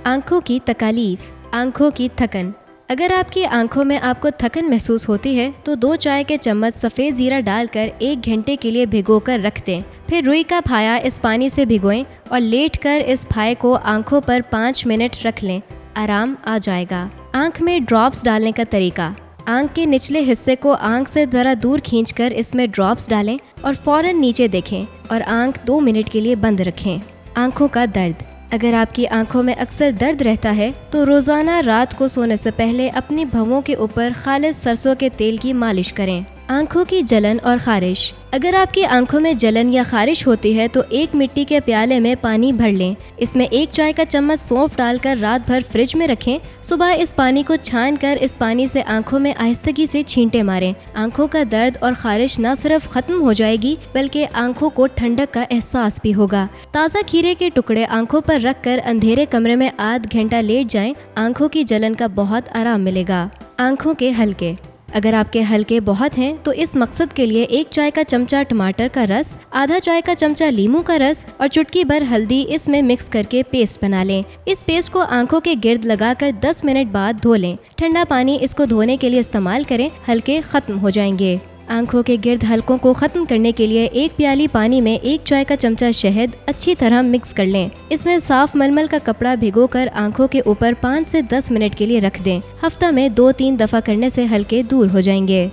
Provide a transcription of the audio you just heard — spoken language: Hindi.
आंखों की तकालीफ, आंखों की थकन। अगर आपकी आंखों में आपको थकन महसूस होती है तो 2 चाय के चम्मच सफ़ेद ज़ीरा डालकर 1 घंटे के लिए भिगोकर रख दें। फिर रुई का फाया इस पानी से भिगोएं और लेटकर इस फाये को आंखों पर 5 मिनट रख लें। आराम आ जाएगा। आंख में ड्रॉप्स डालने का तरीका। आंख के निचले हिस्से को आंख से ज़रा दूर खींचकर इसमें ड्रॉप्स डालें और फ़ौरन नीचे देखें और आंख 2 मिनट के लिए बंद रखें। आंखों का दर्द। अगर आपकी आंखों में अक्सर दर्द रहता है तो रोज़ाना रात को सोने से पहले अपनी भवों के ऊपर खालिस सरसों के तेल की मालिश करें। आंखों की जलन और खारिश। अगर आपकी आंखों में जलन या खारिश होती है तो 1 मिट्टी के प्याले में पानी भर लें। इसमें 1 चाय का चम्मच सौंफ डालकर रात भर फ्रिज में रखें। सुबह इस पानी को छानकर इस पानी से आंखों में आहिस्तगी से छींटे मारें। आंखों का दर्द और खारिश न सिर्फ खत्म हो जाएगी बल्कि आंखों को ठंडक का एहसास भी होगा। ताज़ा खीरे के टुकड़े आंखों पर रखकर अंधेरे कमरे में आध घंटा लेट जाएं। आंखों की जलन का बहुत आराम मिलेगा। आंखों के हलके। अगर आपके हलके बहुत हैं तो इस मकसद के लिए 1 चाय का चमचा टमाटर का रस, आधा चाय का चमचा नींबू का रस और चुटकी भर हल्दी इसमें मिक्स करके पेस्ट बना लें। इस पेस्ट को आंखों के गिर्द लगाकर 10 मिनट बाद धो लें। ठंडा पानी इसको धोने के लिए इस्तेमाल करें, हलके खत्म हो जाएंगे। आंखों के गिर्द हलकों को ख़त्म करने के लिए 1 प्याली पानी में 1 चाय का चमचा शहद अच्छी तरह मिक्स कर लें। इसमें साफ मलमल का कपड़ा भिगोकर आंखों के ऊपर 5 से 10 मिनट के लिए रख दें। हफ्ता में 2-3 दफ़ा करने से हलके दूर हो जाएंगे।